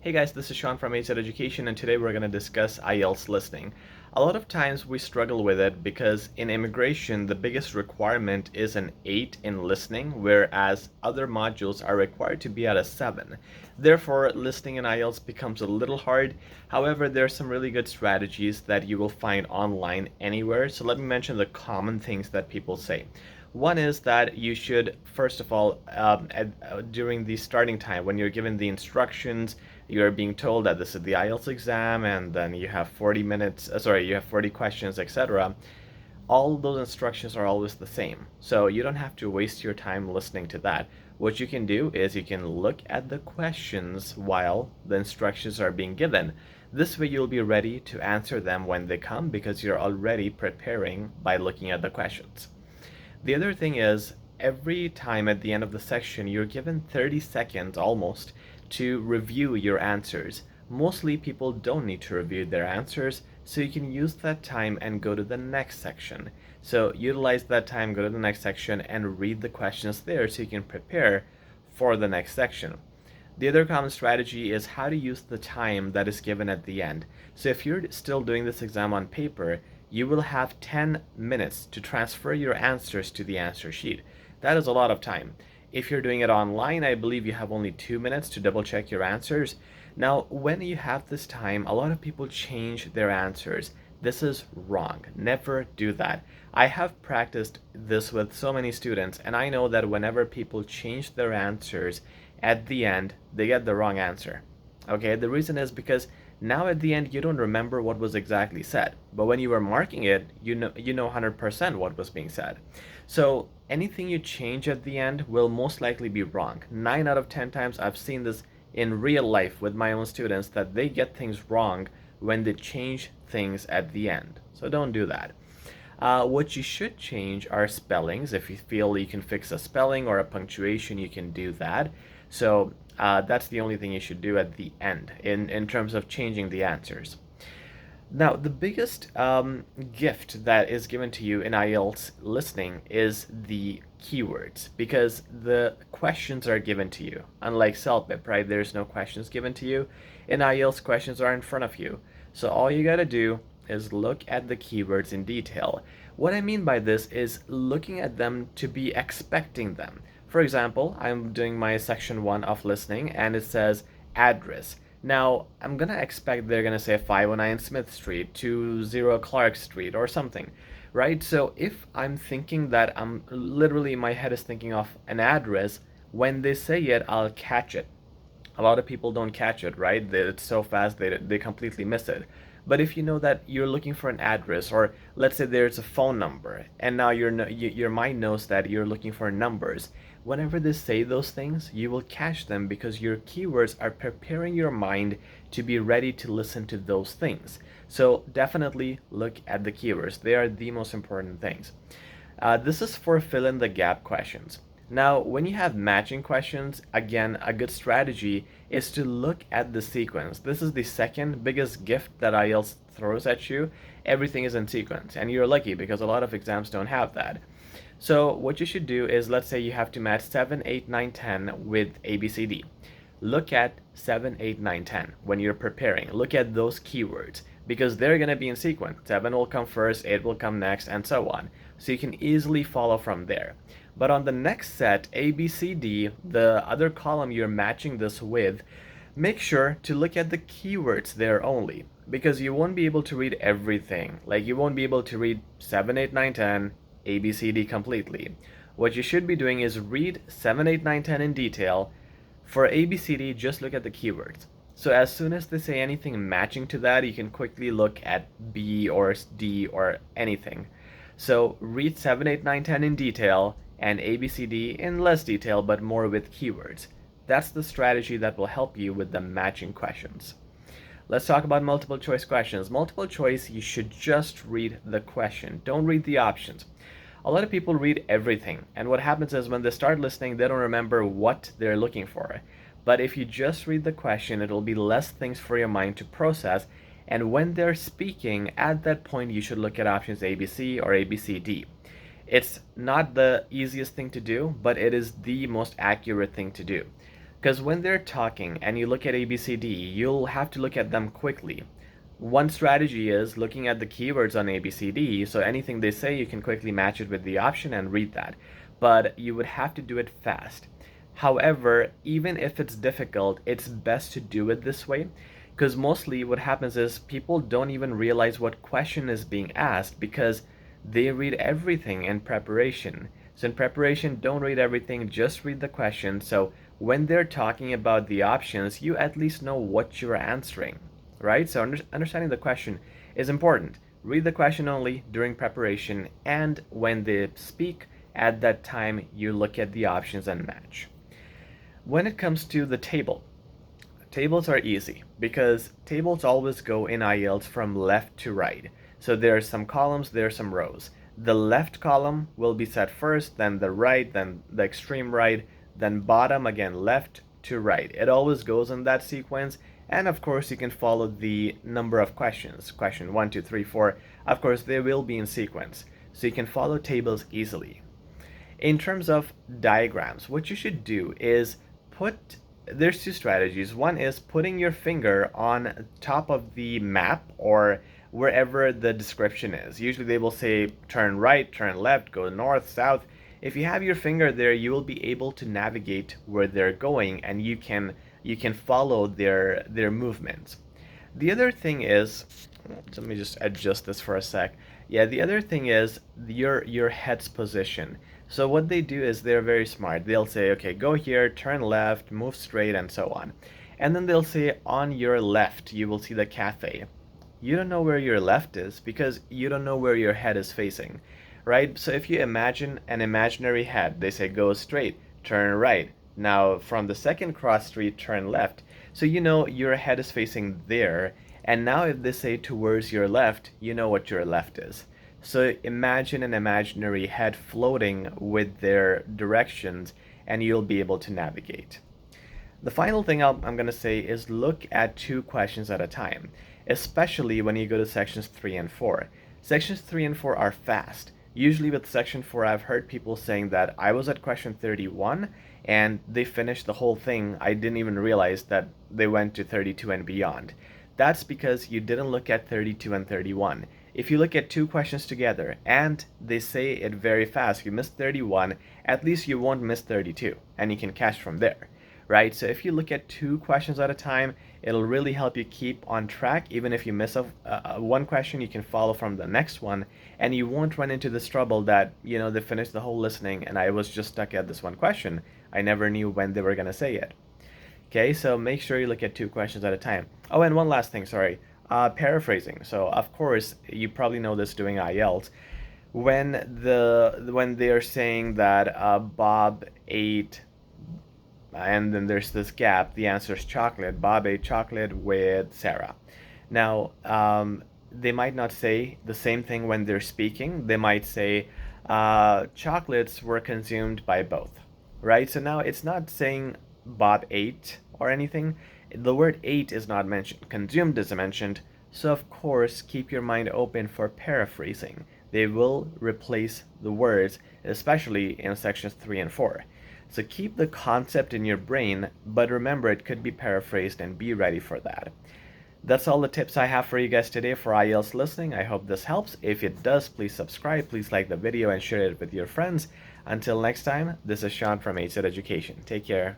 Hey guys, this is Sean from IELTS Education, and today we're going to discuss IELTS listening. A lot of times we struggle with it because in immigration, the biggest requirement is an 8 in listening, whereas other modules are required to be at a 7. Therefore, listening in IELTS becomes a little hard. However, there are some really good strategies that you will find online anywhere. So let me mention the common things that people say. One is that you should, first of all, during the starting time, when you're given the instructions, you're being told that this is the IELTS exam, and then you have 40 minutes, you have 40 questions, etc. All those instructions are always the same. So you don't have to waste your time listening to that. What you can do is you can look at the questions while the instructions are being given. This way you'll be ready to answer them when they come because you're already preparing by looking at the questions. The other thing is, every time at the end of the section, you're given 30 seconds almost to review your answers. Mostly people don't need to review their answers, so you can use that time and go to the next section. So utilize that time, go to the next section, and read the questions there so you can prepare for the next section. The other common strategy is how to use the time that is given at the end. So if you're still doing this exam on paper, you will have 10 minutes to transfer your answers to the answer sheet. That is a lot of time. If you're doing it online, I believe you have only 2 minutes to double check your answers. Now, when you have this time, a lot of people change their answers. This is wrong. Never do that. I have practiced this with so many students, and I know that whenever people change their answers at the end, they get the wrong answer. Okay, the reason is because now at the end you don't remember what was exactly said, but when you were marking it, you know 100% what was being said. So anything you change at the end will most likely be wrong. 9 out of 10 times I've seen this in real life with my own students, that they get things wrong when they change things at the end. So don't do that. What you should change are spellings. If you feel you can fix a spelling or a punctuation, you can do that. So that's the only thing you should do at the end in terms of changing the answers. Now, the biggest gift that is given to you in IELTS listening is the keywords, because the questions are given to you. Unlike CELPIP, right? There's no questions given to you. In IELTS, questions are in front of you. So all you gotta do is look at the keywords in detail. What I mean by this is looking at them to be expecting them. For example, I'm doing my section 1 of listening, and it says address. Now, I'm gonna expect they're gonna say 509 Smith Street, 20 Clark Street, or something, right? So if I'm thinking that I'm literally, my head is thinking of an address, when they say it, I'll catch it. A lot of people don't catch it, right? It's so fast they completely miss it. But if you know that you're looking for an address, or let's say there's a phone number, and now your mind knows that you're looking for numbers, whenever they say those things, you will catch them because your keywords are preparing your mind to be ready to listen to those things. So definitely look at the keywords. They are the most important things. This is for fill in the gap questions. Now, when you have matching questions, again, a good strategy is to look at the sequence. This is the second biggest gift that IELTS throws at you. Everything is in sequence, and you're lucky because a lot of exams don't have that. So what you should do is, let's say you have to match 7, 8, 9, 10 with ABCD. Look at 7, 8, 9, 10 when you're preparing. Look at those keywords because they're going to be in sequence. 7 will come first, 8 will come next, and so on. So you can easily follow from there. But on the next set, ABCD, the other column you're matching this with, make sure to look at the keywords there only, because you won't be able to read everything. Like, you won't be able to read 7, 8, 9, 10, ABCD completely. What you should be doing is read 7, 8, 9, 10 in detail. For ABCD, just look at the keywords. So as soon as they say anything matching to that, you can quickly look at B or D or anything. So read 7, 8, 9, 10 in detail, and ABCD in less detail but more with keywords. That's the strategy that will help you with the matching questions. Let's talk about multiple choice questions. Multiple choice, you should just read the question. Don't read the options. A lot of people read everything, and what happens is when they start listening, they don't remember what they're looking for. But if you just read the question, it'll be less things for your mind to process, and when they're speaking, at that point you should look at options ABC or ABCD. It's not the easiest thing to do, but it is the most accurate thing to do. Because when they're talking and you look at ABCD, you'll have to look at them quickly. One strategy is looking at the keywords on ABCD, so anything they say you can quickly match it with the option and read that. But you would have to do it fast. However, even if it's difficult, it's best to do it this way, because mostly what happens is people don't even realize what question is being asked because they read everything in preparation. So in preparation, don't read everything, just read the question. So when they're talking about the options, you at least know what you're answering, right? So understanding the question is important. Read the question only during preparation, and when they speak, at that time, you look at the options and match. When it comes to the table, tables are easy because tables always go in IELTS from left to right. So there are some columns, there are some rows. The left column will be set first, then the right, then the extreme right, then bottom, again left to right. It always goes in that sequence. And of course, you can follow the number of questions. Question 1, 2, 3, 4. Of course, they will be in sequence. So you can follow tables easily. In terms of diagrams, what you should do is there's two strategies. One is putting your finger on top of the map or wherever the description is. Usually they will say turn right, turn left, go north, south. If you have your finger there, you will be able to navigate where they're going, and you can follow their movements. The other thing is, let me just adjust this for a sec. Yeah, the other thing is your head's position. So what they do is they're very smart. They'll say, okay, go here, turn left, move straight, and so on. And then they'll say on your left, you will see the cafe. You don't know where your left is because you don't know where your head is facing, right? So if you imagine an imaginary head, they say go straight, turn right. Now from the second cross street, turn left. So you know your head is facing there. And now if they say towards your left, you know what your left is. So imagine an imaginary head floating with their directions, and you'll be able to navigate. The final thing I'm going to say is look at 2 questions at a time, especially when you go to sections 3 and 4. Sections 3 and 4 are fast. Usually with section 4, I've heard people saying that I was at question 31 and they finished the whole thing. I didn't even realize that they went to 32 and beyond. That's because you didn't look at 32 and 31. If you look at 2 questions together and they say it very fast, you missed 31, at least you won't miss 32 and you can catch from there, right? So if you look at 2 questions at a time, it'll really help you keep on track. Even if you miss one question, you can follow from the next one, and you won't run into this trouble that, you know, they finished the whole listening and I was just stuck at this one question. I never knew when they were going to say it. Okay, so make sure you look at 2 questions at a time. Oh, and one last thing, sorry. Paraphrasing. So of course you probably know this doing IELTS. When they're saying that Bob ate, and then there's this gap, the answer is chocolate. Bob ate chocolate with Sarah. Now they might not say the same thing when they're speaking. They might say chocolates were consumed by both, right? So now it's not saying Bob ate or anything. The word ate is not mentioned. Consumed is mentioned. So of course, keep your mind open for paraphrasing. They will replace the words, especially in sections 3 and 4. So keep the concept in your brain, but remember it could be paraphrased, and be ready for that. That's all the tips I have for you guys today for IELTS listening. I hope this helps. If it does, please subscribe, please like the video and share it with your friends. Until next time, this is Sean from IELTS Education. Take care.